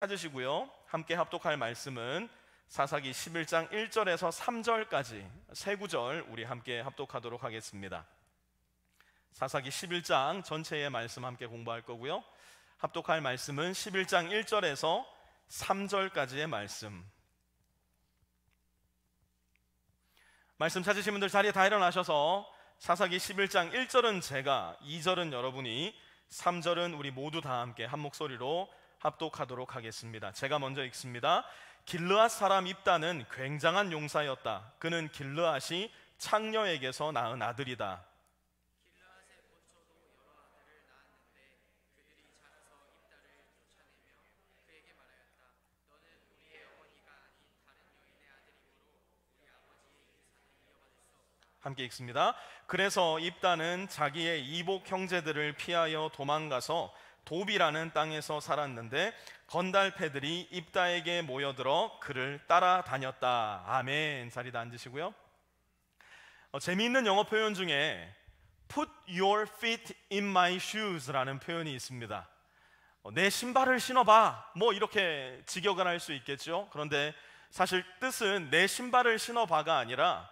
찾으시고요. 함께 합독할 말씀은 사사기 11장 1절에서 3절까지 세 구절 우리 함께 합독하도록 하겠습니다. 사사기 11장 전체의 말씀 함께 공부할 거고요. 합독할 말씀은 11장 1절에서 3절까지의 말씀 찾으신 분들 자리에 다 일어나셔서 사사기 11장 1절은 제가, 2절은 여러분이, 3절은 우리 모두 다 함께 한 목소리로 합독하도록 하겠습니다. 제가 먼저 읽습니다. 길르앗 사람 입다는 굉장한 용사였다. 그는 길르앗이 창녀에게서 낳은 아들이다. 길르앗의 본처도 여러 아들을 낳았는데 그들이 자라서 입다를 쫓아내며 그에게 말하였다. 너는 우리의 어머니가 아닌 다른 여인의 아들이므로 우리 아버지의 인사는 이어받을 수 없다. 함께 읽습니다. 그래서 입다는 자기의 이복 형제들을 피하여 도망가서 도비라는 땅에서 살았는데 건달패들이 입다에게 모여들어 그를 따라다녔다. 아멘. 자리에 앉으시고요. 재미있는 영어 표현 중에 Put your feet in my shoes 라는 표현이 있습니다. 내 신발을 신어봐, 뭐 이렇게 직역을 할 수 있겠죠. 그런데 사실 뜻은 내 신발을 신어봐가 아니라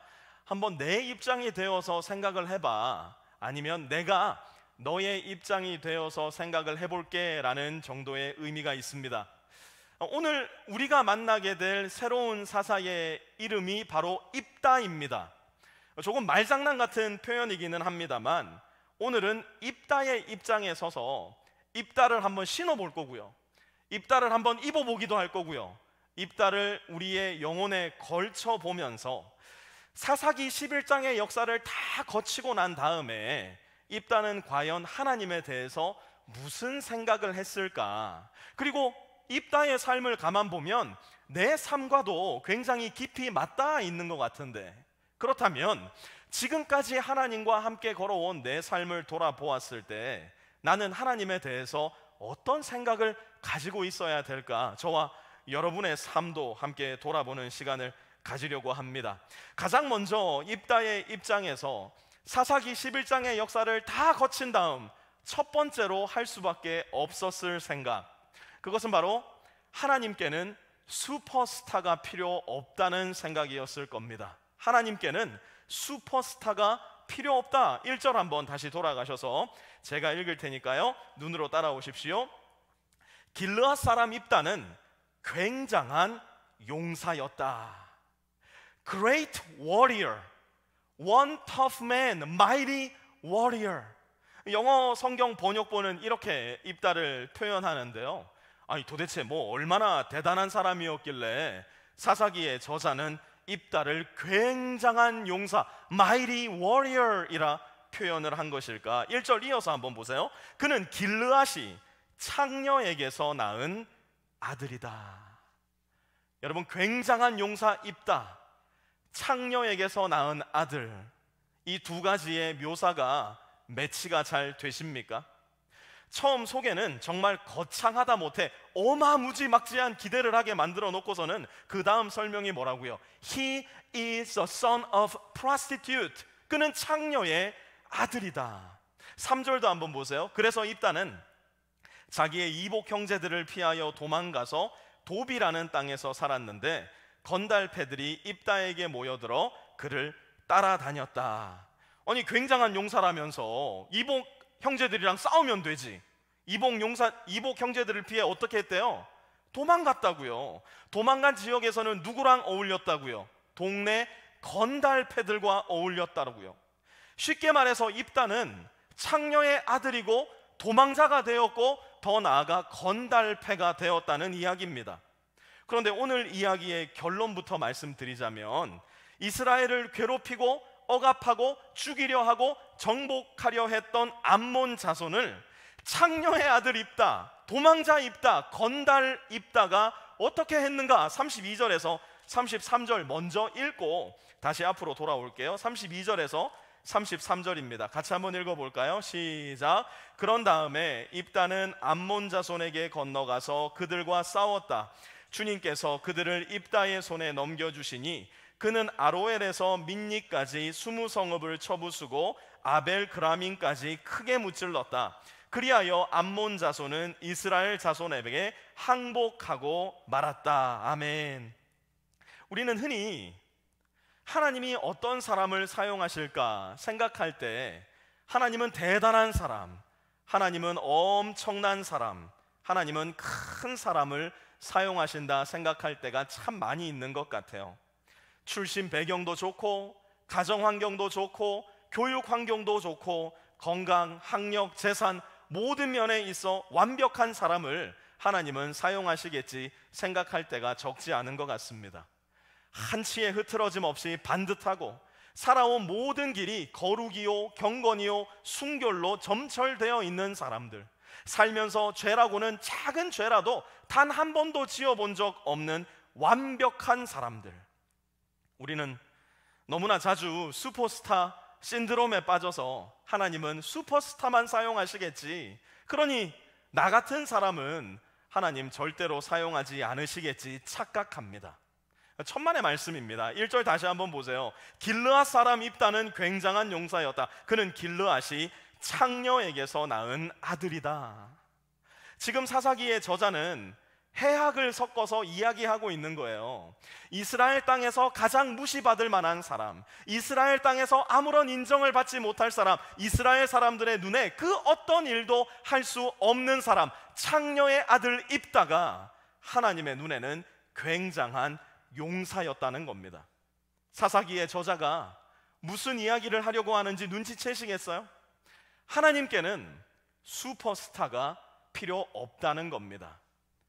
한번 내 입장이 되어서 생각을 해봐, 아니면 내가 너의 입장이 되어서 생각을 해볼게 라는 정도의 의미가 있습니다. 오늘 우리가 만나게 될 새로운 사사의 이름이 바로 입다입니다. 조금 말장난 같은 표현이기는 합니다만 오늘은 입다의 입장에 서서 입다를 한번 신어볼 거고요, 입다를 한번 입어보기도 할 거고요, 입다를 우리의 영혼에 걸쳐보면서 사사기 11장의 역사를 다 거치고 난 다음에 입다는 과연 하나님에 대해서 무슨 생각을 했을까? 그리고 입다의 삶을 가만 보면 내 삶과도 굉장히 깊이 맞닿아 있는 것 같은데, 그렇다면 지금까지 하나님과 함께 걸어온 내 삶을 돌아보았을 때 나는 하나님에 대해서 어떤 생각을 가지고 있어야 될까? 저와 여러분의 삶도 함께 돌아보는 시간을 가지려고 합니다. 가장 먼저 입다의 입장에서 사사기 11장의 역사를 다 거친 다음 첫 번째로 할 수밖에 없었을 생각, 그것은 바로 하나님께는 슈퍼스타가 필요 없다는 생각이었을 겁니다. 하나님께는 슈퍼스타가 필요 없다. 1절 한번 다시 돌아가셔서 제가 읽을 테니까요, 눈으로 따라오십시오. 길르앗 사람 입다는 굉장한 용사였다. Great warrior, one tough man, mighty warrior. 영어 성경 번역본은 이렇게 입다를 표현하는데요, 아니 도대체 뭐 얼마나 대단한 사람이었길래 사사기의 저자는 입다를 굉장한 용사, mighty warrior 이라 표현을 한 것일까? 1절 이어서 한번 보세요. 그는 길르앗이 창녀에게서 낳은 아들이다. 여러분, 굉장한 용사 입다, 창녀에게서 낳은 아들, 이 두 가지의 묘사가 매치가 잘 되십니까? 처음 소개는 정말 거창하다 못해 어마무지막지한 기대를 하게 만들어 놓고서는 그 다음 설명이 뭐라고요? He is a son of prostitute. 그는 창녀의 아들이다. 3절도 한번 보세요. 그래서 입다는 자기의 이복 형제들을 피하여 도망가서 도비라는 땅에서 살았는데 건달패들이 입다에게 모여들어 그를 따라다녔다. 아니, 굉장한 용사라면서 이복 형제들이랑 싸우면 되지. 이복 형제들을 피해 어떻게 했대요? 도망갔다고요. 도망간 지역에서는 누구랑 어울렸다고요? 동네 건달패들과 어울렸다고요. 쉽게 말해서 입다는 창녀의 아들이고 도망자가 되었고 더 나아가 건달패가 되었다는 이야기입니다. 그런데 오늘 이야기의 결론부터 말씀드리자면 이스라엘을 괴롭히고 억압하고 죽이려 하고 정복하려 했던 암몬 자손을 창녀의 아들 입다, 도망자 입다, 건달 입다가 어떻게 했는가? 32절에서 33절 먼저 읽고 다시 앞으로 돌아올게요. 32절에서 33절입니다. 같이 한번 읽어볼까요? 시작. 그런 다음에 입다는 암몬 자손에게 건너가서 그들과 싸웠다. 주님께서 그들을 입다의 손에 넘겨주시니 그는 아로엘에서 민니까지 20성읍을 쳐부수고 아벨 그라민까지 크게 무찔렀다. 그리하여 암몬 자손은 이스라엘 자손에게 항복하고 말았다. 아멘. 우리는 흔히 하나님이 어떤 사람을 사용하실까 생각할 때 하나님은 대단한 사람, 하나님은 엄청난 사람, 하나님은 큰 사람을 사용하신다 생각할 때가 참 많이 있는 것 같아요. 출신 배경도 좋고, 가정 환경도 좋고, 교육 환경도 좋고, 건강, 학력, 재산 모든 면에 있어 완벽한 사람을 하나님은 사용하시겠지 생각할 때가 적지 않은 것 같습니다. 한치의 흐트러짐 없이 반듯하고 살아온 모든 길이 거룩이요 경건이요 순결로 점철되어 있는 사람들, 살면서 죄라고는 작은 죄라도 단 한 번도 지어본 적 없는 완벽한 사람들. 우리는 너무나 자주 슈퍼스타 신드롬에 빠져서 하나님은 슈퍼스타만 사용하시겠지, 그러니 나 같은 사람은 하나님 절대로 사용하지 않으시겠지 착각합니다. 천만의 말씀입니다. 1절 다시 한번 보세요. 길르앗 사람 입다는 굉장한 용사였다. 그는 길르앗이 창녀에게서 낳은 아들이다. 지금 사사기의 저자는 해학을 섞어서 이야기하고 있는 거예요. 이스라엘 땅에서 가장 무시받을 만한 사람, 이스라엘 땅에서 아무런 인정을 받지 못할 사람, 이스라엘 사람들의 눈에 그 어떤 일도 할 수 없는 사람, 창녀의 아들 입다가 하나님의 눈에는 굉장한 용사였다는 겁니다. 사사기의 저자가 무슨 이야기를 하려고 하는지 눈치채시겠어요? 하나님께는 슈퍼스타가 필요 없다는 겁니다.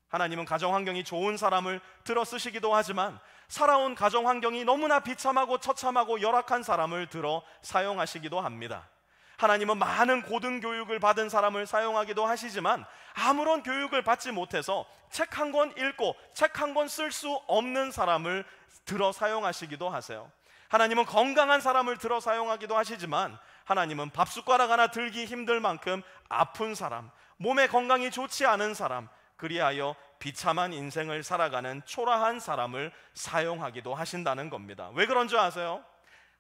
하나님은 가정 환경이 좋은 사람을 들어 쓰시기도 하지만 살아온 가정 환경이 너무나 비참하고 처참하고 열악한 사람을 들어 사용하시기도 합니다. 하나님은 많은 고등교육을 받은 사람을 사용하기도 하시지만 아무런 교육을 받지 못해서 책 한 권 읽고 책 한 권 쓸 수 없는 사람을 들어 사용하시기도 하세요. 하나님은 건강한 사람을 들어 사용하기도 하시지만 하나님은 밥숟가락 하나 들기 힘들 만큼 아픈 사람, 몸의 건강이 좋지 않은 사람, 그리하여 비참한 인생을 살아가는 초라한 사람을 사용하기도 하신다는 겁니다. 왜 그런 줄 아세요?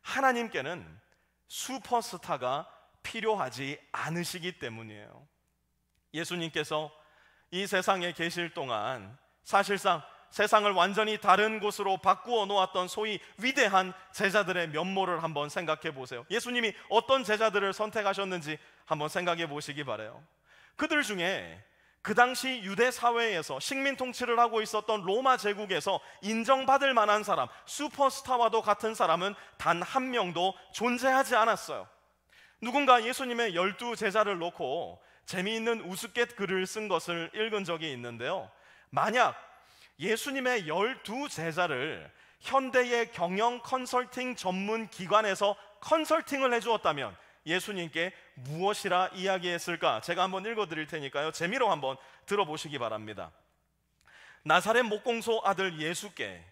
하나님께는 슈퍼스타가 필요하지 않으시기 때문이에요. 예수님께서 이 세상에 계실 동안 사실상 세상을 완전히 다른 곳으로 바꾸어 놓았던 소위 위대한 제자들의 면모를 한번 생각해 보세요. 예수님이 어떤 제자들을 선택하셨는지 한번 생각해 보시기 바라요. 그들 중에 그 당시 유대 사회에서 식민 통치를 하고 있었던 로마 제국에서 인정받을 만한 사람, 슈퍼스타와도 같은 사람은 단 한 명도 존재하지 않았어요. 누군가 예수님의 12 제자를 놓고 재미있는 우스갯글을 쓴 것을 읽은 적이 있는데요, 만약 예수님의 12 제자를 현대의 경영 컨설팅 전문 기관에서 컨설팅을 해주었다면 예수님께 무엇이라 이야기했을까? 제가 한번 읽어드릴 테니까요, 재미로 한번 들어보시기 바랍니다. 나사렛 목공소 아들 예수께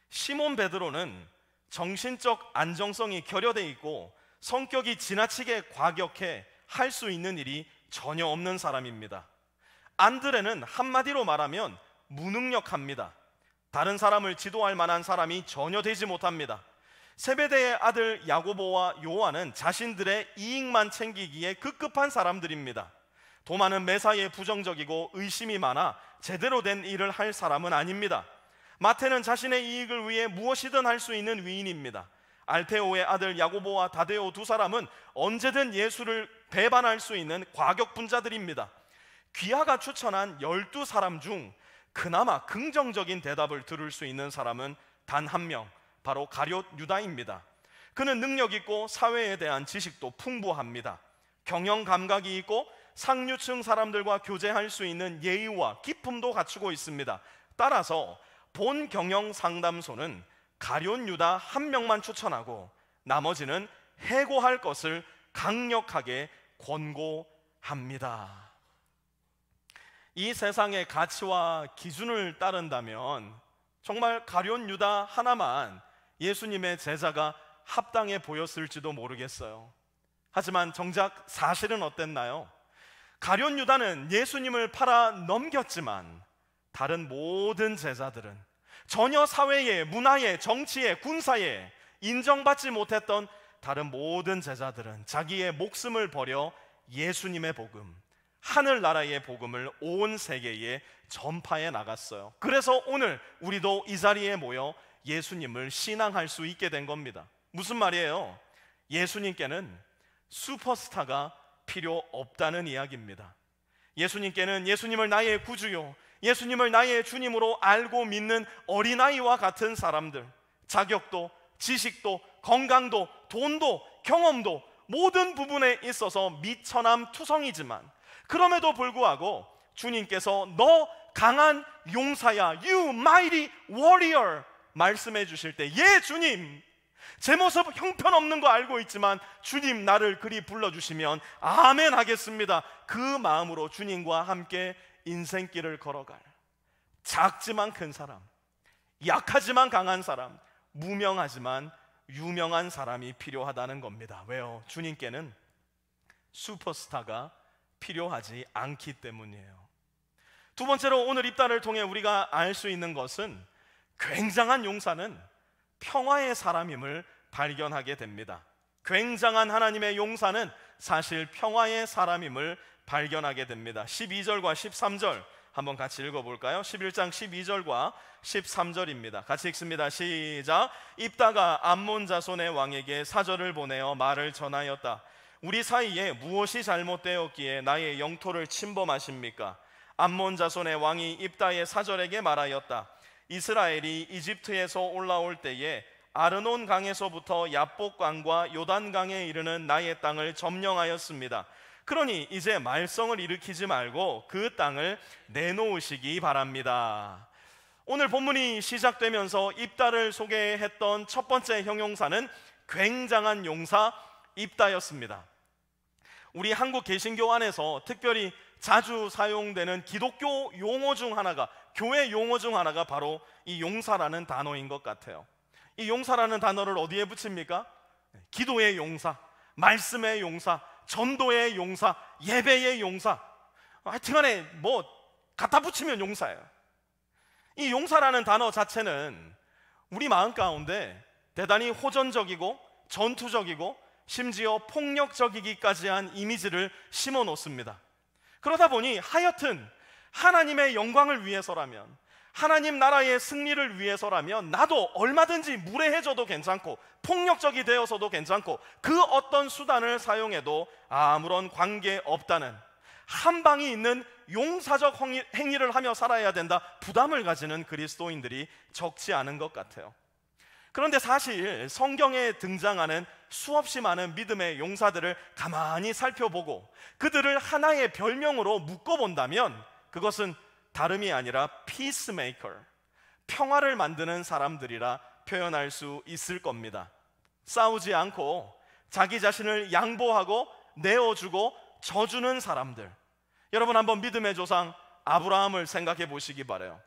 시몬 베드로는 정신적 안정성이 결여돼 있고 성격이 지나치게 과격해 할 수 있는 일이 전혀 없는 사람입니다. 안드레는 한마디로 말하면 무능력합니다. 다른 사람을 지도할 만한 사람이 전혀 되지 못합니다. 세베대의 아들 야고보와 요한은 자신들의 이익만 챙기기에 급급한 사람들입니다. 도마는 매사에 부정적이고 의심이 많아 제대로 된 일을 할 사람은 아닙니다. 마태는 자신의 이익을 위해 무엇이든 할 수 있는 위인입니다. 알페오의 아들 야고보와 다데오 두 사람은 언제든 예수를 배반할 수 있는 과격분자들입니다. 귀하가 추천한 12사람 중 그나마 긍정적인 대답을 들을 수 있는 사람은 단 한 명, 바로 가룟 유다입니다. 그는 능력 있고 사회에 대한 지식도 풍부합니다. 경영 감각이 있고 상류층 사람들과 교제할 수 있는 예의와 기품도 갖추고 있습니다. 따라서 본 경영 상담소는 가룟 유다 한 명만 추천하고 나머지는 해고할 것을 강력하게 권고합니다. 이 세상의 가치와 기준을 따른다면 정말 가룟 유다 하나만 예수님의 제자가 합당해 보였을지도 모르겠어요. 하지만 정작 사실은 어땠나요? 가룟 유다는 예수님을 팔아 넘겼지만 다른 모든 제자들은 전혀 사회에, 문화에, 정치에, 군사에 인정받지 못했던 다른 모든 제자들은 자기의 목숨을 버려 예수님의 복음, 하늘나라의 복음을 온 세계에 전파해 나갔어요. 그래서 오늘 우리도 이 자리에 모여 예수님을 신앙할 수 있게 된 겁니다. 무슨 말이에요? 예수님께는 슈퍼스타가 필요 없다는 이야기입니다. 예수님께는 예수님을 나의 구주요, 예수님을 나의 주님으로 알고 믿는 어린아이와 같은 사람들, 자격도, 지식도, 건강도, 돈도, 경험도 모든 부분에 있어서 미천함 투성이지만 그럼에도 불구하고 주님께서 너 강한 용사야, You mighty warrior 말씀해 주실 때, 예 주님, 제 모습 형편없는 거 알고 있지만 주님 나를 그리 불러주시면 아멘 하겠습니다. 그 마음으로 주님과 함께 인생길을 걸어갈 작지만 큰 사람, 약하지만 강한 사람, 무명하지만 유명한 사람이 필요하다는 겁니다. 왜요? 주님께는 슈퍼스타가 필요하지 않기 때문이에요. 두 번째로 오늘 입단을 통해 우리가 알 수 있는 것은 굉장한 용사는 평화의 사람임을 발견하게 됩니다. 굉장한 하나님의 용사는 사실 평화의 사람임을 발견하게 됩니다. 12절과 13절 한번 같이 읽어볼까요? 11장 12절과 13절입니다. 같이 읽습니다. 시작. 입다가 암몬 자손의 왕에게 사절을 보내어 말을 전하였다. 우리 사이에 무엇이 잘못되었기에 나의 영토를 침범하십니까? 암몬 자손의 왕이 입다의 사절에게 말하였다. 이스라엘이 이집트에서 올라올 때에 아르논 강에서부터 야복강과 요단강에 이르는 나의 땅을 점령하였습니다. 그러니 이제 말썽을 일으키지 말고 그 땅을 내놓으시기 바랍니다. 오늘 본문이 시작되면서 입다를 소개했던 첫 번째 형용사는 굉장한 용사 입다였습니다. 우리 한국 개신교 안에서 특별히 자주 사용되는 기독교 용어 중 하나가, 교회 용어 중 하나가 바로 이 용사라는 단어인 것 같아요. 이 용사라는 단어를 어디에 붙입니까? 기도의 용사, 말씀의 용사, 전도의 용사, 예배의 용사, 하여튼간에 뭐 갖다 붙이면 용사예요. 이 용사라는 단어 자체는 우리 마음 가운데 대단히 호전적이고 전투적이고 심지어 폭력적이기까지 한 이미지를 심어 놓습니다. 그러다 보니 하여튼 하나님의 영광을 위해서라면, 하나님 나라의 승리를 위해서라면 나도 얼마든지 무례해져도 괜찮고 폭력적이 되어서도 괜찮고 그 어떤 수단을 사용해도 아무런 관계없다는, 한 방이 있는 용사적 행위를 하며 살아야 된다 부담을 가지는 그리스도인들이 적지 않은 것 같아요. 그런데 사실 성경에 등장하는 수없이 많은 믿음의 용사들을 가만히 살펴보고 그들을 하나의 별명으로 묶어본다면 그것은 다름이 아니라 피스메이커, 평화를 만드는 사람들이라 표현할 수 있을 겁니다. 싸우지 않고 자기 자신을 양보하고 내어주고 져주는 사람들. 여러분 한번 믿음의 조상 아브라함을 생각해 보시기 바라요.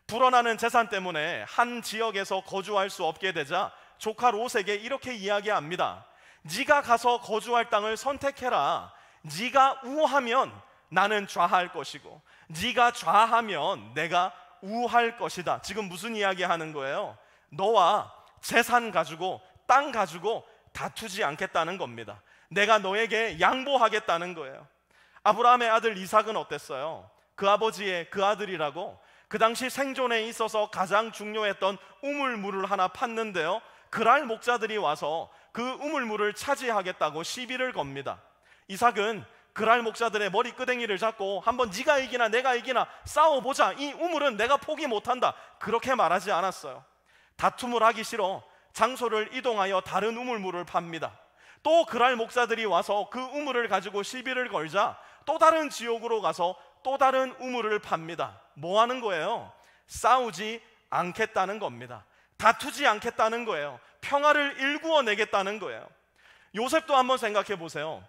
불어나는 재산 때문에 한 지역에서 거주할 수 없게 되자 조카 롯에게 이렇게 이야기합니다. 네가 가서 거주할 땅을 선택해라. 네가 우하면 나는 좌할 것이고 네가 좌하면 내가 우할 것이다. 지금 무슨 이야기 하는 거예요? 너와 재산 가지고 땅 가지고 다투지 않겠다는 겁니다. 내가 너에게 양보하겠다는 거예요. 아브라함의 아들 이삭은 어땠어요? 그 아버지의 그 아들이라고 그 당시 생존에 있어서 가장 중요했던 우물물을 하나 팠는데요, 그랄 목자들이 와서 그 우물물을 차지하겠다고 시비를 겁니다. 이삭은 그랄 목자들의 머리끄댕이를 잡고 한번 네가 이기나 내가 이기나 싸워보자, 이 우물은 내가 포기 못한다, 그렇게 말하지 않았어요. 다툼을 하기 싫어 장소를 이동하여 다른 우물물을 팝니다. 또 그랄 목자들이 와서 그 우물을 가지고 시비를 걸자 또 다른 지역으로 가서 또 다른 우물을 팝니다. 뭐 하는 거예요? 싸우지 않겠다는 겁니다. 다투지 않겠다는 거예요. 평화를 일구어내겠다는 거예요. 요셉도 한번 생각해 보세요.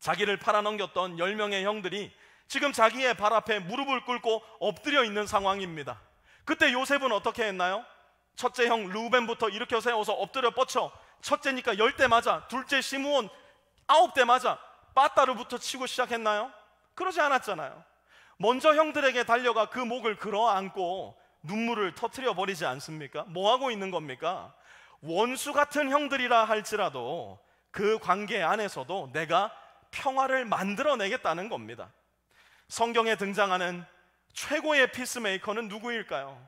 자기를 팔아넘겼던 10명의 형들이 지금 자기의 발 앞에 무릎을 꿇고 엎드려 있는 상황입니다. 그때 요셉은 어떻게 했나요? 첫째 형 르우벤부터 일으켜 세워서 엎드려 뻗쳐, 첫째니까 10대 맞아, 둘째 시므온 9대 맞아 빠따르부터 치고 시작했나요? 그러지 않았잖아요. 먼저 형들에게 달려가 그 목을 끌어안고 눈물을 터뜨려 버리지 않습니까? 뭐 하고 있는 겁니까? 원수 같은 형들이라 할지라도 그 관계 안에서도 내가 평화를 만들어내겠다는 겁니다. 성경에 등장하는 최고의 피스메이커는 누구일까요?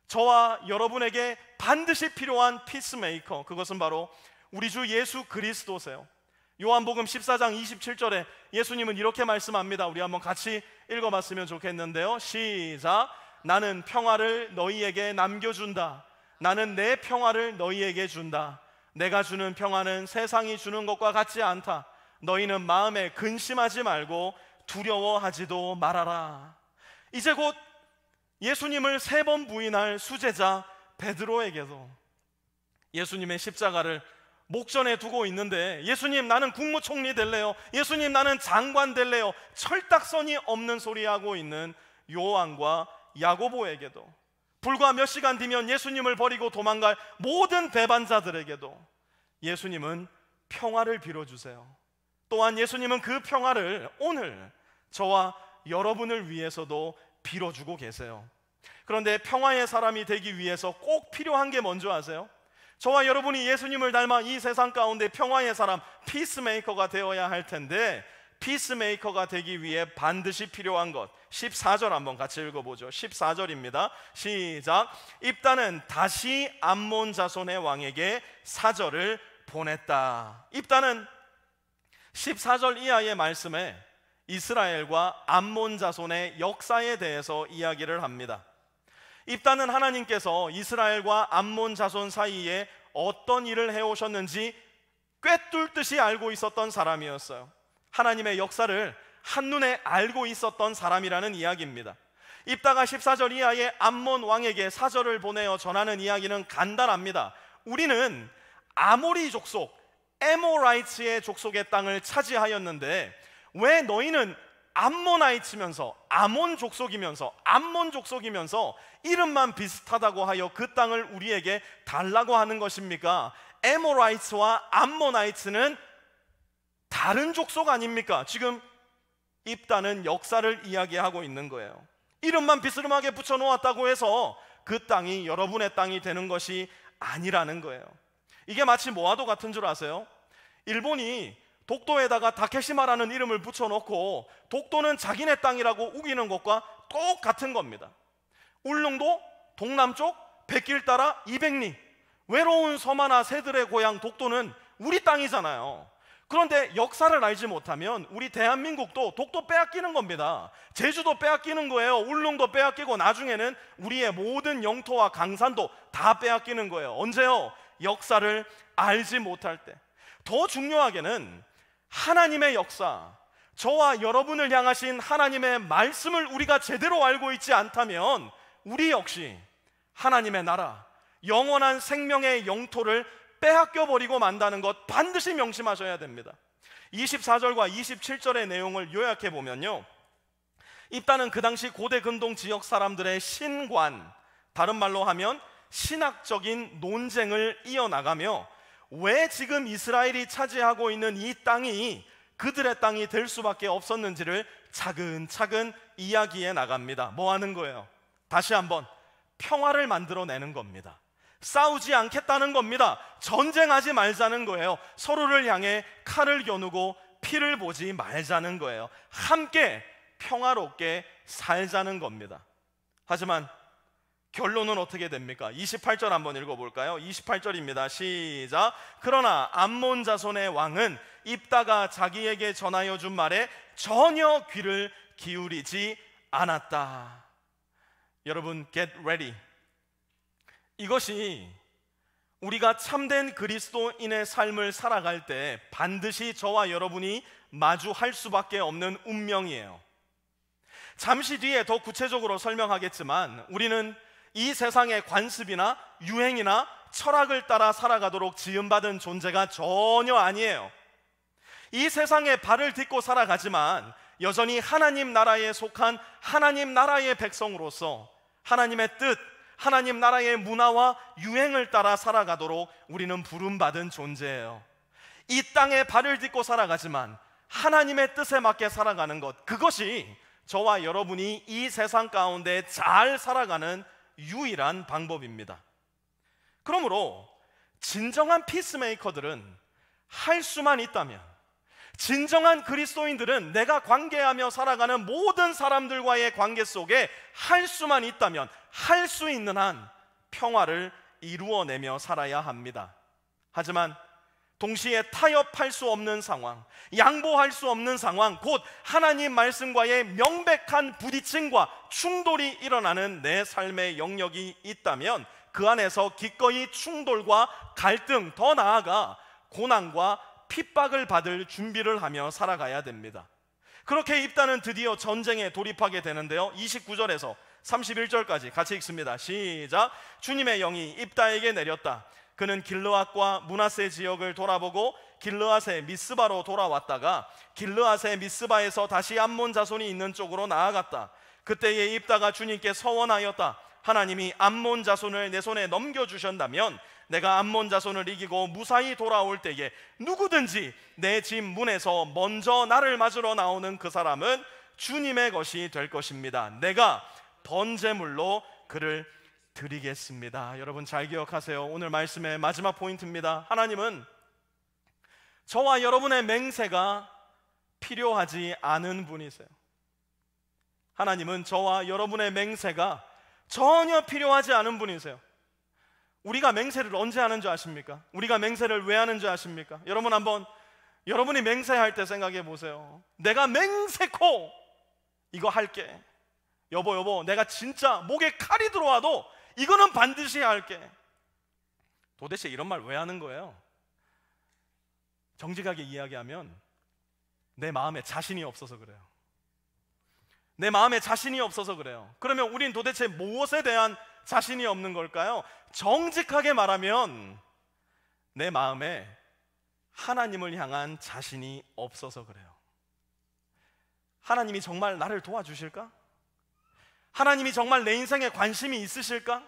저와 여러분에게 반드시 필요한 피스메이커, 그것은 바로 우리 주 예수 그리스도세요. 요한복음 14장 27절에 예수님은 이렇게 말씀합니다. 우리 한번 같이 읽어봤으면 좋겠는데요. 시작. 나는 평화를 너희에게 남겨준다. 나는 내 평화를 너희에게 준다. 내가 주는 평화는 세상이 주는 것과 같지 않다. 너희는 마음에 근심하지 말고 두려워하지도 말아라. 이제 곧 예수님을 3번 부인할 수제자 베드로에게도 예수님의 십자가를 목전에 두고 있는데, 예수님 나는 국무총리 될래요, 예수님 나는 장관 될래요, 철딱선이 없는 소리하고 있는 요한과 야고보에게도, 불과 몇 시간 뒤면 예수님을 버리고 도망갈 모든 배반자들에게도 예수님은 평화를 빌어주세요. 또한 예수님은 그 평화를 오늘 저와 여러분을 위해서도 빌어주고 계세요. 그런데 평화의 사람이 되기 위해서 꼭 필요한 게 뭔지 아세요? 저와 여러분이 예수님을 닮아 이 세상 가운데 평화의 사람, 피스메이커가 되어야 할 텐데, 피스메이커가 되기 위해 반드시 필요한 것, 14절 한번 같이 읽어보죠. 14절입니다. 시작. 입다는 다시 암몬 자손의 왕에게 사절을 보냈다. 입다는 14절 이하의 말씀에 이스라엘과 암몬 자손의 역사에 대해서 이야기를 합니다. 입다는 하나님께서 이스라엘과 암몬 자손 사이에 어떤 일을 해오셨는지 꿰뚫듯이 알고 있었던 사람이었어요. 하나님의 역사를 한눈에 알고 있었던 사람이라는 이야기입니다. 입다가 14절 이하의 암몬 왕에게 사절을 보내어 전하는 이야기는 간단합니다. 우리는 아모리 족속, 에모라이츠의 족속의 땅을 차지하였는데 왜 너희는 암몬아이츠면서 암몬 족속이면서 이름만 비슷하다고 하여 그 땅을 우리에게 달라고 하는 것입니까? 에모라이츠와 암몬아이츠는 다른 족속 아닙니까? 지금 입다는 역사를 이야기하고 있는 거예요. 이름만 비스름하게 붙여놓았다고 해서 그 땅이 여러분의 땅이 되는 것이 아니라는 거예요. 이게 마치 뭐와도 같은 줄 아세요? 일본이 독도에다가 다케시마라는 이름을 붙여놓고 독도는 자기네 땅이라고 우기는 것과 똑같은 겁니다. 울릉도 동남쪽 백길 따라 200리, 외로운 섬 하나 새들의 고향 독도는 우리 땅이잖아요. 그런데 역사를 알지 못하면 우리 대한민국도 독도 빼앗기는 겁니다. 제주도 빼앗기는 거예요. 울릉도 빼앗기고 나중에는 우리의 모든 영토와 강산도 다 빼앗기는 거예요. 언제요? 역사를 알지 못할 때. 더 중요하게는 하나님의 역사, 저와 여러분을 향하신 하나님의 말씀을 우리가 제대로 알고 있지 않다면 우리 역시 하나님의 나라, 영원한 생명의 영토를 빼앗겨버리고 만다는 것 반드시 명심하셔야 됩니다. 24절과 27절의 내용을 요약해 보면요, 입다는 그 당시 고대 근동 지역 사람들의 신관, 다른 말로 하면 신학적인 논쟁을 이어나가며 왜 지금 이스라엘이 차지하고 있는 이 땅이 그들의 땅이 될 수밖에 없었는지를 차근차근 이야기해 나갑니다. 뭐 하는 거예요? 다시 한번 평화를 만들어내는 겁니다. 싸우지 않겠다는 겁니다. 전쟁하지 말자는 거예요. 서로를 향해 칼을 겨누고 피를 보지 말자는 거예요. 함께 평화롭게 살자는 겁니다. 하지만 결론은 어떻게 됩니까? 28절 한번 읽어볼까요? 28절입니다. 시작. 그러나 암몬 자손의 왕은 입다가 자기에게 전하여 준 말에 전혀 귀를 기울이지 않았다. 여러분, get ready. 이것이 우리가 참된 그리스도인의 삶을 살아갈 때 반드시 저와 여러분이 마주할 수밖에 없는 운명이에요. 잠시 뒤에 더 구체적으로 설명하겠지만 우리는 이 세상의 관습이나 유행이나 철학을 따라 살아가도록 지음받은 존재가 전혀 아니에요. 이 세상에 발을 딛고 살아가지만 여전히 하나님 나라에 속한 하나님 나라의 백성으로서 하나님의 뜻, 하나님 나라의 문화와 유행을 따라 살아가도록 우리는 부름받은 존재예요. 이 땅에 발을 딛고 살아가지만 하나님의 뜻에 맞게 살아가는 것, 그것이 저와 여러분이 이 세상 가운데 잘 살아가는 유일한 방법입니다. 그러므로 진정한 피스메이커들은 할 수만 있다면, 진정한 그리스도인들은 내가 관계하며 살아가는 모든 사람들과의 관계 속에 할 수만 있다면 할 수 있는 한 평화를 이루어내며 살아야 합니다. 하지만 동시에 타협할 수 없는 상황, 양보할 수 없는 상황, 곧 하나님 말씀과의 명백한 부딪힘과 충돌이 일어나는 내 삶의 영역이 있다면 그 안에서 기꺼이 충돌과 갈등, 더 나아가 고난과 핍박을 받을 준비를 하며 살아가야 됩니다. 그렇게 입다는 드디어 전쟁에 돌입하게 되는데요, 29절에서 31절까지 같이 읽습니다. 시작. 주님의 영이 입다에게 내렸다. 그는 길르앗과 므낫세 지역을 돌아보고 길르앗의 미스바로 돌아왔다가 길르앗의 미스바에서 다시 암몬 자손이 있는 쪽으로 나아갔다. 그때에 입다가 주님께 서원하였다. 하나님이 암몬 자손을 내 손에 넘겨주셨다면 내가 암몬 자손을 이기고 무사히 돌아올 때에 누구든지 내 집 문에서 먼저 나를 맞으러 나오는 그 사람은 주님의 것이 될 것입니다. 내가 번제물로 그를 드리겠습니다. 여러분 잘 기억하세요. 오늘 말씀의 마지막 포인트입니다. 하나님은 저와 여러분의 맹세가 필요하지 않은 분이세요. 하나님은 저와 여러분의 맹세가 전혀 필요하지 않은 분이세요. 우리가 맹세를 언제 하는 줄 아십니까? 우리가 맹세를 왜 하는 줄 아십니까? 여러분 한번 여러분이 맹세할 때 생각해 보세요. 내가 맹세코 이거 할게. 여보 내가 진짜 목에 칼이 들어와도 이거는 반드시 할게. 도대체 이런 말 왜 하는 거예요? 정직하게 이야기하면 내 마음에 자신이 없어서 그래요. 내 마음에 자신이 없어서 그래요. 그러면 우린 도대체 무엇에 대한 자신이 없는 걸까요? 정직하게 말하면 내 마음에 하나님을 향한 자신이 없어서 그래요. 하나님이 정말 나를 도와주실까? 하나님이 정말 내 인생에 관심이 있으실까?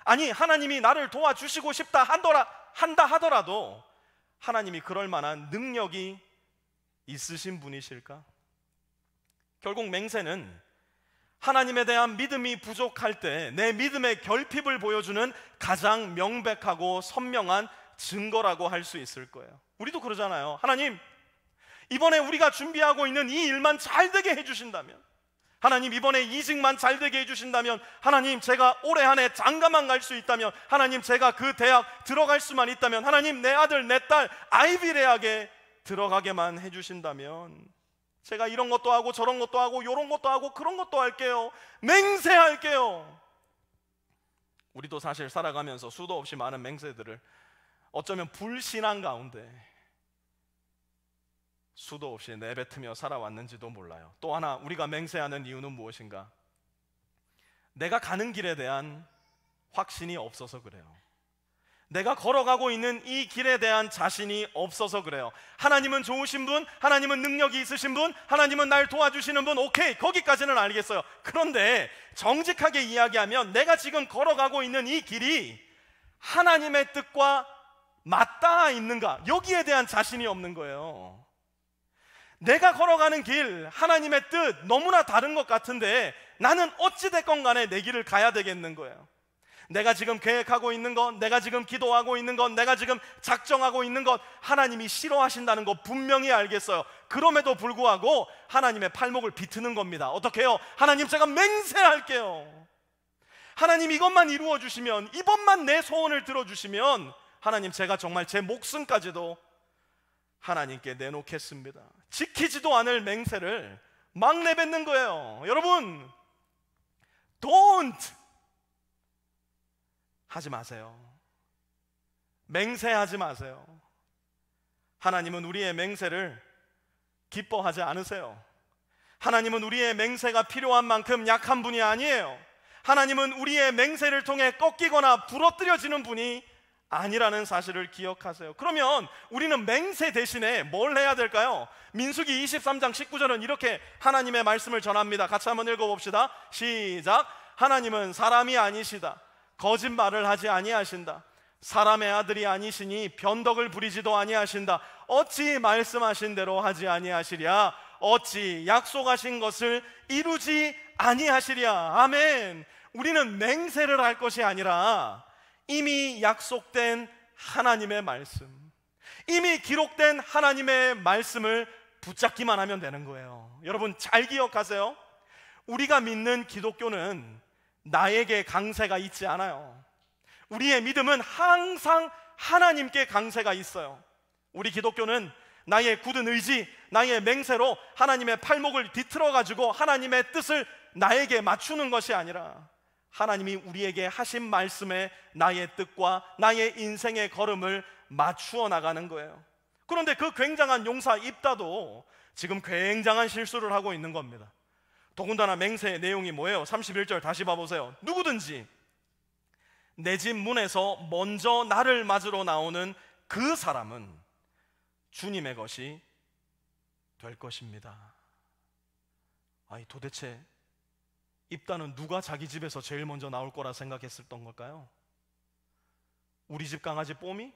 아니, 하나님이 나를 도와주시고 싶다 한다 하더라도 하나님이 그럴 만한 능력이 있으신 분이실까? 결국 맹세는 하나님에 대한 믿음이 부족할 때 내 믿음의 결핍을 보여주는 가장 명백하고 선명한 증거라고 할 수 있을 거예요. 우리도 그러잖아요. 하나님, 이번에 우리가 준비하고 있는 이 일만 잘 되게 해주신다면, 하나님 이번에 이직만 잘 되게 해주신다면, 하나님 제가 올해 안에 장가만 갈 수 있다면, 하나님 제가 그 대학 들어갈 수만 있다면, 하나님 내 아들 내 딸 아이비 대학에 들어가게만 해주신다면 제가 이런 것도 하고 저런 것도 하고 요런 것도 하고 그런 것도 할게요. 맹세할게요. 우리도 사실 살아가면서 수도 없이 많은 맹세들을 어쩌면 불신앙 가운데 수도 없이 내뱉으며 살아왔는지도 몰라요. 또 하나 우리가 맹세하는 이유는 무엇인가? 내가 가는 길에 대한 확신이 없어서 그래요. 내가 걸어가고 있는 이 길에 대한 자신이 없어서 그래요. 하나님은 좋으신 분, 하나님은 능력이 있으신 분, 하나님은 날 도와주시는 분, 오케이, 거기까지는 알겠어요. 그런데 정직하게 이야기하면 내가 지금 걸어가고 있는 이 길이 하나님의 뜻과 맞닿아 있는가? 여기에 대한 자신이 없는 거예요. 내가 걸어가는 길, 하나님의 뜻 너무나 다른 것 같은데 나는 어찌됐건 간에 내 길을 가야 되겠는 거예요. 내가 지금 계획하고 있는 것, 내가 지금 기도하고 있는 것, 내가 지금 작정하고 있는 것 하나님이 싫어하신다는 거 분명히 알겠어요. 그럼에도 불구하고 하나님의 팔목을 비트는 겁니다. 어떻게 해요? 하나님 제가 맹세할게요. 하나님 이것만 이루어 주시면, 이번만 내 소원을 들어주시면 하나님 제가 정말 제 목숨까지도 하나님께 내놓겠습니다. 지키지도 않을 맹세를 막 내뱉는 거예요. 여러분, don't 하지 마세요. 맹세하지 마세요. 하나님은 우리의 맹세를 기뻐하지 않으세요. 하나님은 우리의 맹세가 필요한 만큼 약한 분이 아니에요. 하나님은 우리의 맹세를 통해 꺾이거나 부러뜨려지는 분이 아니라는 사실을 기억하세요. 그러면 우리는 맹세 대신에 뭘 해야 될까요? 민수기 23장 19절은 이렇게 하나님의 말씀을 전합니다. 같이 한번 읽어봅시다. 시작. 하나님은 사람이 아니시다. 거짓말을 하지 아니하신다. 사람의 아들이 아니시니 변덕을 부리지도 아니하신다. 어찌 말씀하신 대로 하지 아니하시랴? 어찌 약속하신 것을 이루지 아니하시랴? 아멘. 우리는 맹세를 할 것이 아니라 이미 약속된 하나님의 말씀, 이미 기록된 하나님의 말씀을 붙잡기만 하면 되는 거예요. 여러분 잘 기억하세요. 우리가 믿는 기독교는 나에게 강세가 있지 않아요. 우리의 믿음은 항상 하나님께 강세가 있어요. 우리 기독교는 나의 굳은 의지, 나의 맹세로 하나님의 팔목을 뒤틀어 가지고 하나님의 뜻을 나에게 맞추는 것이 아니라 하나님이 우리에게 하신 말씀에 나의 뜻과 나의 인생의 걸음을 맞추어 나가는 거예요. 그런데 그 굉장한 용사 입다도 지금 굉장한 실수를 하고 있는 겁니다. 더군다나 맹세의 내용이 뭐예요? 31절 다시 봐보세요. 누구든지 내 집 문에서 먼저 나를 맞으러 나오는 그 사람은 주님의 것이 될 것입니다. 아니 도대체 입다는 누가 자기 집에서 제일 먼저 나올 거라 생각했었던 걸까요? 우리 집 강아지 뽀미?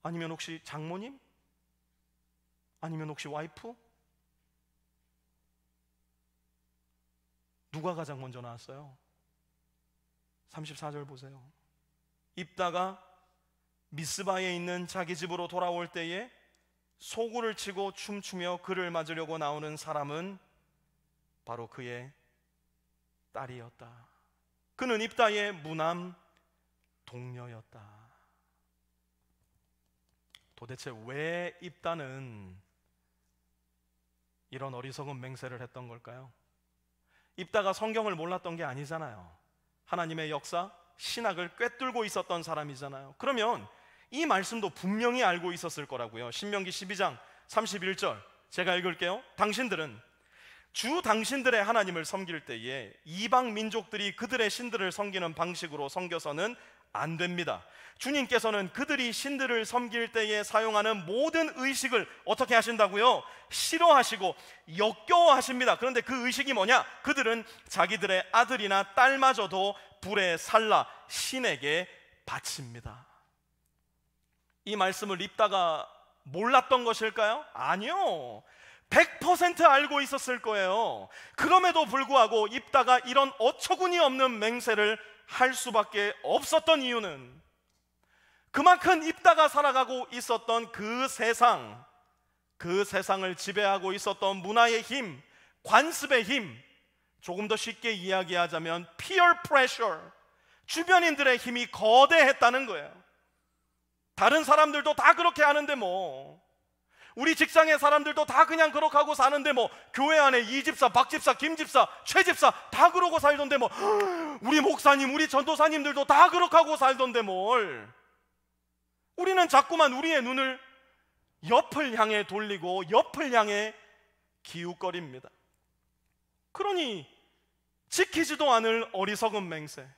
아니면 혹시 장모님? 아니면 혹시 와이프? 누가 가장 먼저 나왔어요? 34절 보세요. 입다가 미스바에 있는 자기 집으로 돌아올 때에 소구를 치고 춤추며 그를 맞으려고 나오는 사람은 바로 그의 딸이었다. 그는 입다의 무남 동료였다. 도대체 왜 입다는 이런 어리석은 맹세를 했던 걸까요? 입다가 성경을 몰랐던 게 아니잖아요. 하나님의 역사, 신학을 꿰뚫고 있었던 사람이잖아요. 그러면 이 말씀도 분명히 알고 있었을 거라고요. 신명기 12장 31절 제가 읽을게요. 당신들은 주 당신들의 하나님을 섬길 때에 이방 민족들이 그들의 신들을 섬기는 방식으로 섬겨서는 안 됩니다. 주님께서는 그들이 신들을 섬길 때에 사용하는 모든 의식을 어떻게 하신다고요? 싫어하시고 역겨워하십니다. 그런데 그 의식이 뭐냐? 그들은 자기들의 아들이나 딸마저도 불에 살라 신에게 바칩니다. 이 말씀을 입다가 몰랐던 것일까요? 아니요, 100% 알고 있었을 거예요. 그럼에도 불구하고 입다가 이런 어처구니 없는 맹세를 할 수밖에 없었던 이유는 그만큼 입다가 살아가고 있었던 그 세상을 지배하고 있었던 문화의 힘, 관습의 힘, 조금 더 쉽게 이야기하자면 peer pressure, 주변인들의 힘이 거대했다는 거예요. 다른 사람들도 다 그렇게 하는데 뭐, 우리 직장의 사람들도 다 그냥 그렇게 하고 사는데 뭐, 교회 안에 이 집사, 박 집사, 김 집사, 최 집사 다 그러고 살던데 뭐, 우리 목사님, 우리 전도사님들도 다 그렇게 하고 살던데 뭘. 우리는 자꾸만 우리의 눈을 옆을 향해 돌리고 옆을 향해 기웃거립니다. 그러니 지키지도 않을 어리석은 맹세,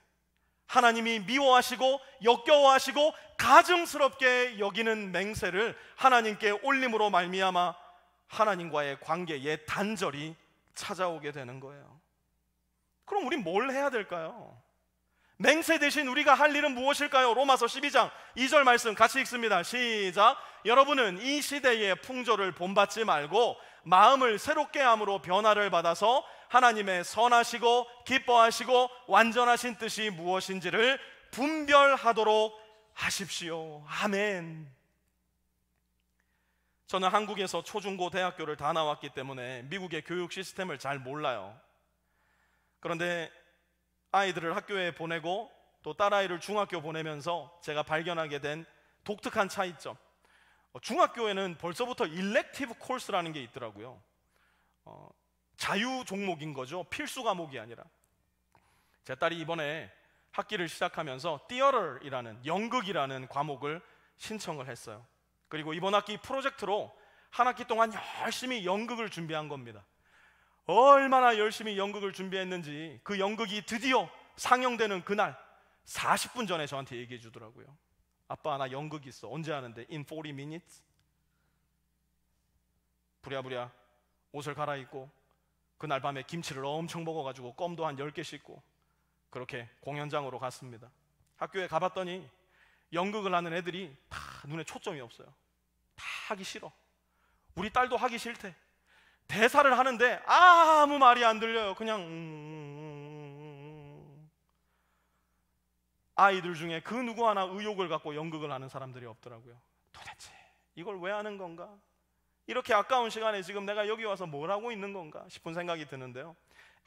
하나님이 미워하시고 역겨워하시고 가증스럽게 여기는 맹세를 하나님께 올림으로 말미암아 하나님과의 관계에 단절이 찾아오게 되는 거예요. 그럼 우리 뭘 해야 될까요? 맹세 대신 우리가 할 일은 무엇일까요? 로마서 12장 2절 말씀 같이 읽습니다. 시작. 여러분은 이 시대의 풍조를 본받지 말고 마음을 새롭게 함으로 변화를 받아서 하나님의 선하시고 기뻐하시고 완전하신 뜻이 무엇인지를 분별하도록 하십시오. 아멘. 저는 한국에서 초중고 대학교를 다 나왔기 때문에 미국의 교육 시스템을 잘 몰라요. 그런데 아이들을 학교에 보내고 또 딸아이를 중학교 보내면서 제가 발견하게 된 독특한 차이점, 중학교에는 벌써부터 일렉티브 코र्स라는 게 있더라고요. 자유 종목인 거죠. 필수 과목이 아니라. 제 딸이 이번에 학기를 시작하면서 Theater이라는, 연극이라는 과목을 신청을 했어요. 그리고 이번 학기 프로젝트로 한 학기 동안 열심히 연극을 준비한 겁니다. 얼마나 열심히 연극을 준비했는지 그 연극이 드디어 상영되는 그날 40분 전에 저한테 얘기해 주더라고요. 아빠, 나 연극 있어. 언제 하는데? In 40 minutes. 부랴부랴 옷을 갈아입고 그날 밤에 김치를 엄청 먹어가지고 껌도 한 10개 씹고 그렇게 공연장으로 갔습니다. 학교에 가봤더니 연극을 하는 애들이 다 눈에 초점이 없어요. 다 하기 싫어. 우리 딸도 하기 싫대. 대사를 하는데 아무 말이 안 들려요. 그냥 아이들 중에 그 누구 하나 의욕을 갖고 연극을 하는 사람들이 없더라고요. 이걸 왜 하는 건가? 이렇게 아까운 시간에 지금 내가 여기 와서 뭘 하고 있는 건가 싶은 생각이 드는데요,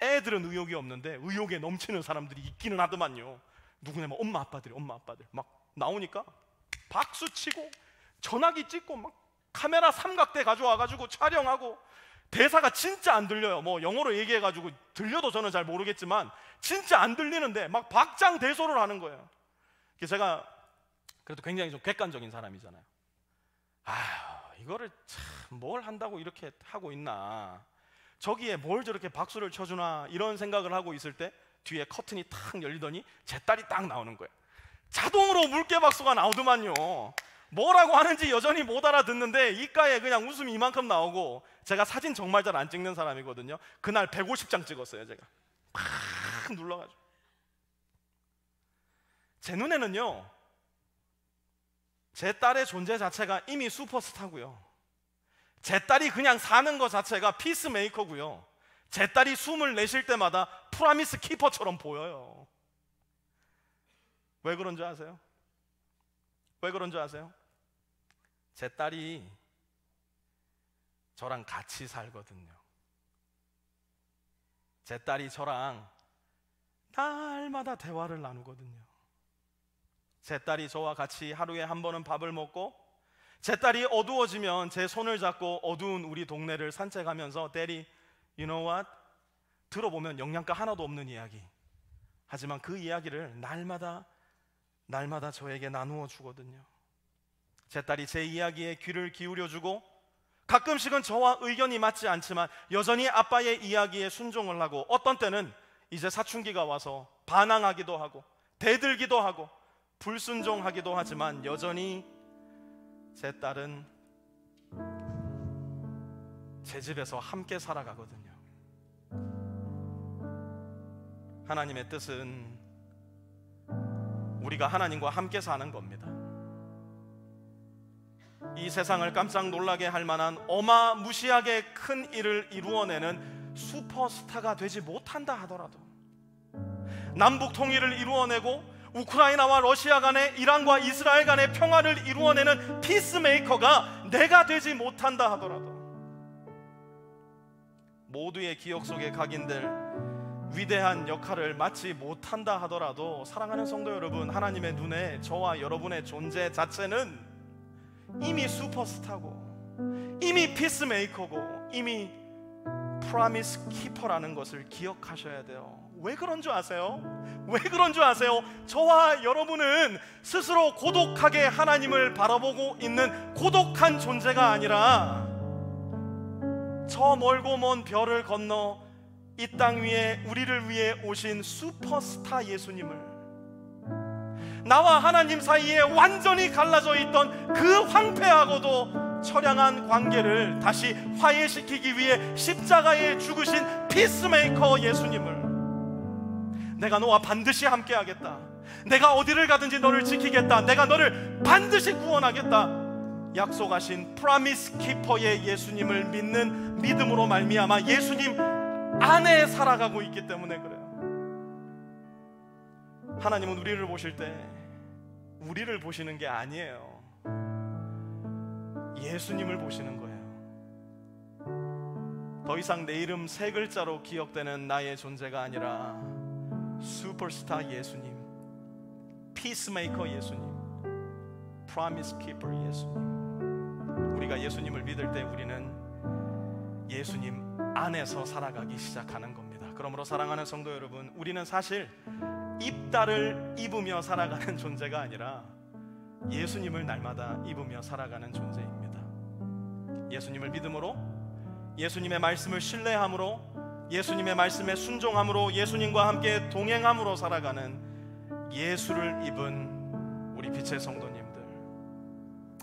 애들은 의욕이 없는데 의욕에 넘치는 사람들이 있기는 하더만요. 누구냐면 엄마 아빠들 막 나오니까 박수치고 전화기 찍고 막 카메라 삼각대 가져와가지고 촬영하고, 대사가 진짜 안 들려요. 뭐 영어로 얘기해가지고 들려도 저는 잘 모르겠지만 진짜 안 들리는데 막 박장대소를 하는 거예요. 그래서 제가 그래도 굉장히 좀 객관적인 사람이잖아요. 이거를 참 뭘 한다고 이렇게 하고 있나, 저기에 뭘 저렇게 박수를 쳐주나, 이런 생각을 하고 있을 때 뒤에 커튼이 탁 열리더니 제 딸이 딱 나오는 거예요. 자동으로 물개박수가 나오더만요. 뭐라고 하는지 여전히 못 알아듣는데 입가에 그냥 웃음이 이만큼 나오고, 제가 사진 정말 잘 안 찍는 사람이거든요. 그날 150장 찍었어요. 제가 팍 눌러가지고. 제 눈에는요, 제 딸의 존재 자체가 이미 슈퍼스타고요, 제 딸이 그냥 사는 것 자체가 피스메이커고요, 제 딸이 숨을 내쉴 때마다 프라미스 키퍼처럼 보여요. 왜 그런 줄 아세요? 왜 그런 줄 아세요? 제 딸이 저랑 같이 살거든요. 제 딸이 저랑 날마다 대화를 나누거든요. 제 딸이 저와 같이 하루에 한 번은 밥을 먹고, 제 딸이 어두워지면 제 손을 잡고 어두운 우리 동네를 산책하면서 Daddy, you know what? 들어보면 영양가 하나도 없는 이야기, 하지만 그 이야기를 날마다 저에게 나누어 주거든요. 제 딸이 제 이야기에 귀를 기울여주고, 가끔씩은 저와 의견이 맞지 않지만 여전히 아빠의 이야기에 순종을 하고, 어떤 때는 이제 사춘기가 와서 반항하기도 하고 대들기도 하고 불순종하기도 하지만 여전히 제 딸은 제 집에서 함께 살아가거든요. 하나님의 뜻은 우리가 하나님과 함께 사는 겁니다. 이 세상을 깜짝 놀라게 할 만한 어마무시하게 큰 일을 이루어내는 슈퍼스타가 되지 못한다 하더라도, 남북 통일을 이루어내고 우크라이나와 러시아 간의, 이란과 이스라엘 간의 평화를 이루어내는 피스메이커가 내가 되지 못한다 하더라도, 모두의 기억 속에 각인될 위대한 역할을 맡지 못한다 하더라도, 사랑하는 성도 여러분, 하나님의 눈에 저와 여러분의 존재 자체는 이미 슈퍼스타고 이미 피스메이커고 이미 프라미스 키퍼라는 것을 기억하셔야 돼요. 왜 그런 줄 아세요? 왜 그런 줄 아세요? 저와 여러분은 스스로 고독하게 하나님을 바라보고 있는 고독한 존재가 아니라, 저 멀고 먼 별을 건너 이 땅 위에 우리를 위해 오신 슈퍼스타 예수님을, 나와 하나님 사이에 완전히 갈라져 있던 그 황폐하고도 처량한 관계를 다시 화해시키기 위해 십자가에 죽으신 피스메이커 예수님을, 내가 너와 반드시 함께 하겠다, 내가 어디를 가든지 너를 지키겠다, 내가 너를 반드시 구원하겠다 약속하신 프라미스 키퍼의 예수님을 믿는 믿음으로 말미암아 예수님 안에 살아가고 있기 때문에 그래요. 하나님은 우리를 보실 때 우리를 보시는 게 아니에요. 예수님을 보시는 거예요. 더 이상 내 이름 세 글자로 기억되는 나의 존재가 아니라 슈퍼스타 예수님, 피스메이커 예수님, 프로미스 키퍼 예수님. 우리가 예수님을 믿을 때 우리는 예수님 안에서 살아가기 시작하는 겁니다. 그러므로 사랑하는 성도 여러분, 우리는 사실 입다를 입으며 살아가는 존재가 아니라 예수님을 날마다 입으며 살아가는 존재입니다. 예수님을 믿음으로, 예수님의 말씀을 신뢰함으로, 예수님의 말씀에 순종함으로, 예수님과 함께 동행함으로 살아가는 예수를 입은 우리 빛의 성도님들,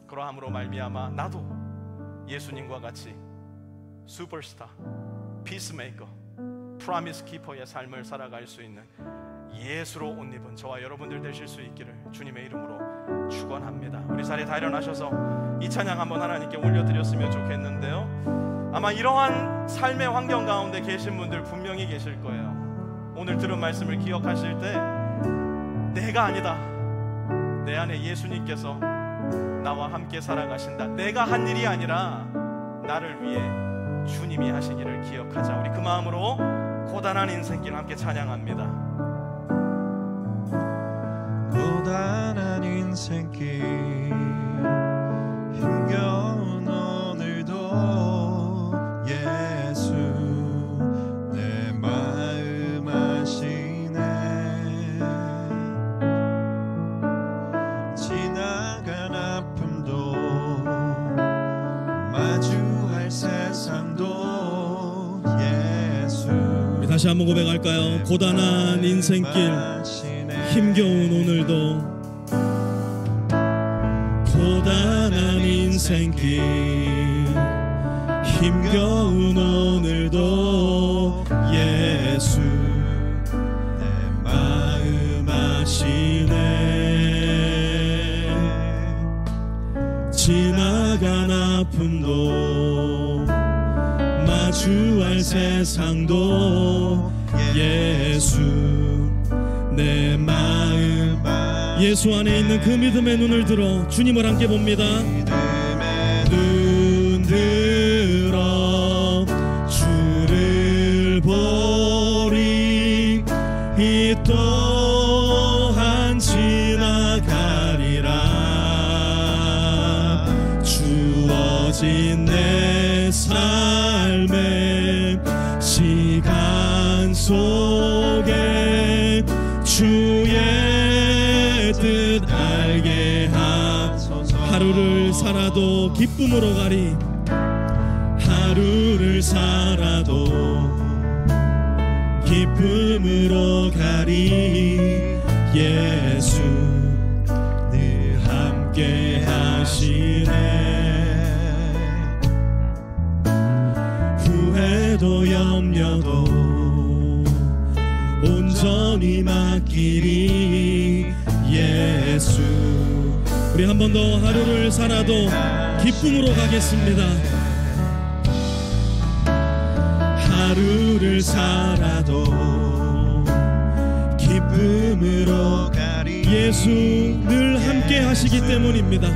그러함으로 말미암아 나도 예수님과 같이 슈퍼스타, 피스메이커, 프로미스 키퍼의 삶을 살아갈 수 있는 예수로 옷 입은 저와 여러분들 되실 수 있기를 주님의 이름으로 축원합니다. 우리 자리에 다 일어나셔서 이 찬양 한번 하나님께 올려드렸으면 좋겠는데요, 아마 이러한 삶의 환경 가운데 계신 분들 분명히 계실 거예요. 오늘 들은 말씀을 기억하실 때 내가 아니다, 내 안에 예수님께서 나와 함께 살아가신다. 내가 한 일이 아니라 나를 위해 주님이 하신 일을 기억하자. 우리 그 마음으로 고단한 인생길 함께 찬양합니다. 고단한 인생길 힘겨운 오늘도 예수 내 마음 아시네. 지나간 아픔도 마주할 세상도 예수. 우리 다시 한번 고백할까요? 고단한 인생길 힘겨운 오늘도, 고단한 인생길 힘겨운 오늘도 예수 내 마음 아시네. 지나간 아픔도 마주할 세상도 예수 내 마음. 예수 안에 있는 그 믿음의 눈을 들어 주님을 함께 봅니다. 눈 들어 주를 보리. 이 또한 지나가리라. 주어진 내 삶의 시간 속에 주의 뜻 알게 하소서. 하루를 살아도 기쁨으로 가리. 하루를 살아도 기쁨으로 가리. 예수 늘 함께 하시네. 후회도 염려도 온전히 맡기리. 예수. 우리 한 번 더 하루를 살아도 기쁨으로 가겠습니다. 하루를 살아도 기쁨으로 가리. 예수 늘 함께 하시기 때문입니다.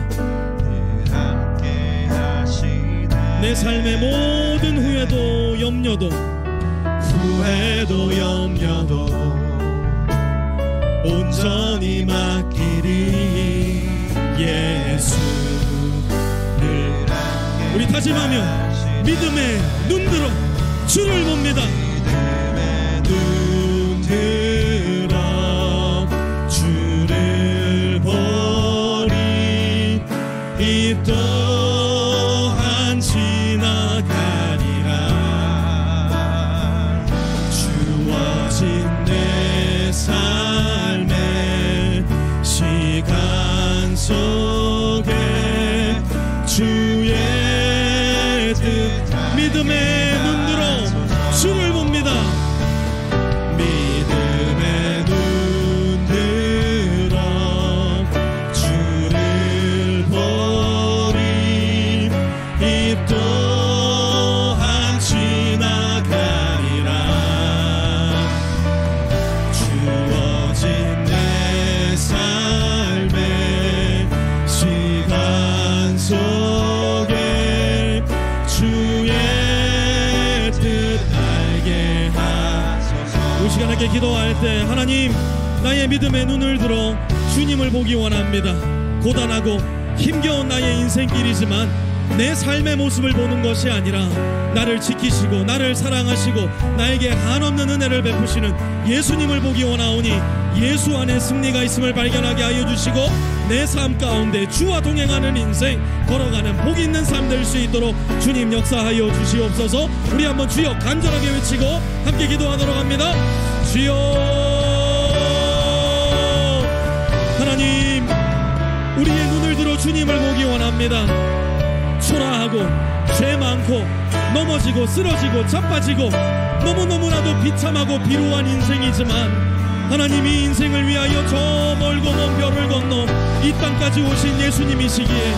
내 삶의 모든 후회도 염려도, 후회도 염려도 온전히 맡기리. 예수 늘 함께. 우리 다짐하며 믿음의 눈 들어 주를 봅니다. 믿음의 눈 들어 주를 보리. 이 또한 지나가리라. 주어진 내 삶의 시간 속에 주의 뜻. 믿음의 눈 들어 주를 봅니다. 믿음의 눈 들어 주를 보리. 이 또한 지나가리라. 주어진 내 삶의 시간 속에 주의 뜻 알게 하소서. 이 시간 함께 기도할 때 하나님, 나의 믿음의 눈을 들어 주님을 보기 원합니다. 고단하고 힘겨운 나의 인생길이지만 내 삶의 모습을 보는 것이 아니라 나를 지키시고 나를 사랑하시고 나에게 한없는 은혜를 베푸시는 예수님을 보기 원하오니 예수 안에 승리가 있음을 발견하게 하여 주시고 내 삶 가운데 주와 동행하는 인생 걸어가는 복 있는 삶 될 수 있도록 주님 역사하여 주시옵소서. 우리 한번 주여 간절하게 외치고 함께 기도하도록 합니다. 주여. 하나님, 우리의 눈을 들어 주님을 보기 원합니다. 초라하고 죄 많고 넘어지고 쓰러지고 자빠지고 너무너무나도 비참하고 비루한 인생이지만 하나님이 인생을 위하여 저 멀고 먼 별을 건너 이 땅까지 오신 예수님이시기에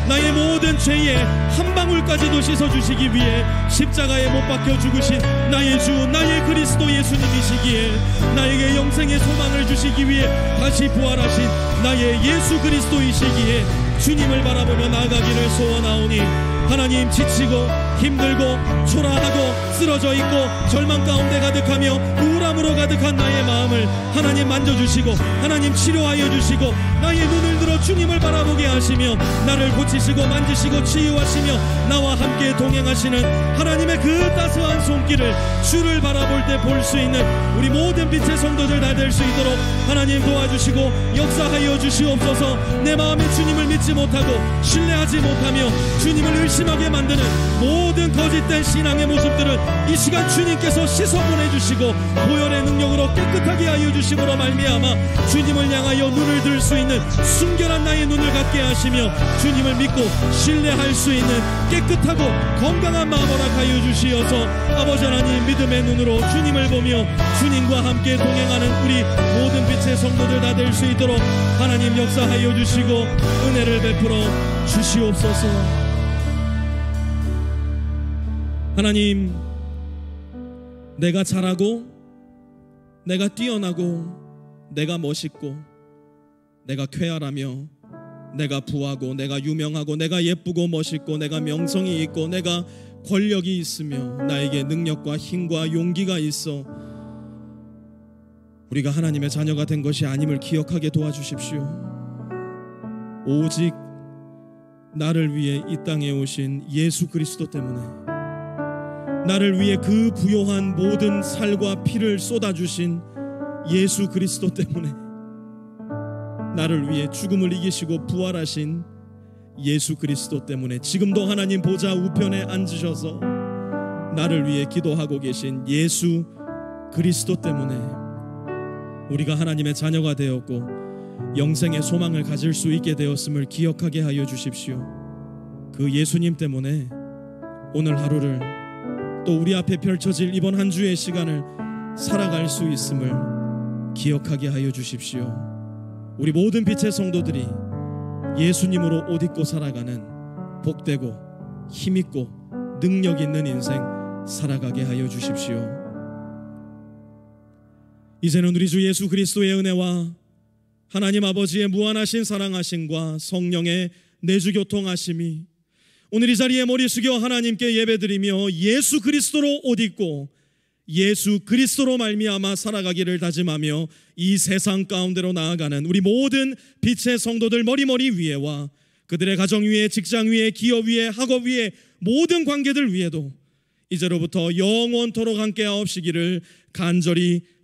나의 모든 죄의 한 방울까지도 씻어주시기 위해 십자가에 못 박혀 죽으신 나의 주 나의 그리스도 예수님이시기에 나에게 영생의 소망을 주시기 위해 다시 부활하신 나의 예수 그리스도이시기에 주님을 바라보며 나아가기를 소원하오니 하나님, 지치고 힘들고 초라하고 쓰러져 있고 절망 가운데 가득하며 우울함으로 가득한 나의 마음을 하나님 만져주시고 하나님 치료하여 주시고 나의 눈을 들어 주님을 바라보게 하시며 나를 고치시고 만지시고 치유하시며 나와 함께 동행하시는 하나님의 그 따스한 손길을 주를 바라볼 때 볼 수 있는 우리 모든 빛의 성도들 다 될 수 있도록 하나님 도와주시고 역사하여 주시옵소서. 내 마음에 주님을 믿지 못하고 신뢰하지 못하며 주님을 의심하게 만드는 모든 거짓된 신앙의 모습들을 이 시간 주님께서 씻어 보내주시고 보혈의 능력으로 깨끗하게 하여 주심으로 말미암아 주님을 향하여 눈을 들 수 있는 순결한 나의 눈을 갖게 하시며 주님을 믿고 신뢰할 수 있는 깨끗하고 건강한 마음 허락하여 주시어서 아버지 하나님, 믿음의 눈으로 주님을 보며 주님과 함께 동행하는 우리 모든 빛의 성도들 다 될 수 있도록 하나님 역사하여 주시고 은혜를 베풀어 주시옵소서. 하나님, 내가 잘하고 내가 뛰어나고 내가 멋있고 내가 쾌활하며 내가 부하고 내가 유명하고 내가 예쁘고 멋있고 내가 명성이 있고 내가 권력이 있으며 나에게 능력과 힘과 용기가 있어 우리가 하나님의 자녀가 된 것이 아님을 기억하게 도와주십시오. 오직 나를 위해 이 땅에 오신 예수 그리스도 때문에, 나를 위해 그 부요한 모든 살과 피를 쏟아주신 예수 그리스도 때문에, 나를 위해 죽음을 이기시고 부활하신 예수 그리스도 때문에, 지금도 하나님 보좌 우편에 앉으셔서 나를 위해 기도하고 계신 예수 그리스도 때문에 우리가 하나님의 자녀가 되었고 영생의 소망을 가질 수 있게 되었음을 기억하게 하여 주십시오. 그 예수님 때문에 오늘 하루를, 또 우리 앞에 펼쳐질 이번 한 주의 시간을 살아갈 수 있음을 기억하게 하여 주십시오. 우리 모든 빛의 성도들이 예수님으로 옷 입고 살아가는 복되고 힘있고 능력 있는 인생 살아가게 하여 주십시오. 이제는 우리 주 예수 그리스도의 은혜와 하나님 아버지의 무한하신 사랑하심과 성령의 내주교통하심이 오늘 이 자리에 머리 숙여 하나님께 예배드리며 예수 그리스도로 옷 입고 예수 그리스도로 말미암아 살아가기를 다짐하며 이 세상 가운데로 나아가는 우리 모든 빛의 성도들 머리 위에와 그들의 가정 위에, 직장 위에, 기업 위에, 학업 위에, 모든 관계들 위에도 이제로부터 영원토록 함께하옵시기를 간절히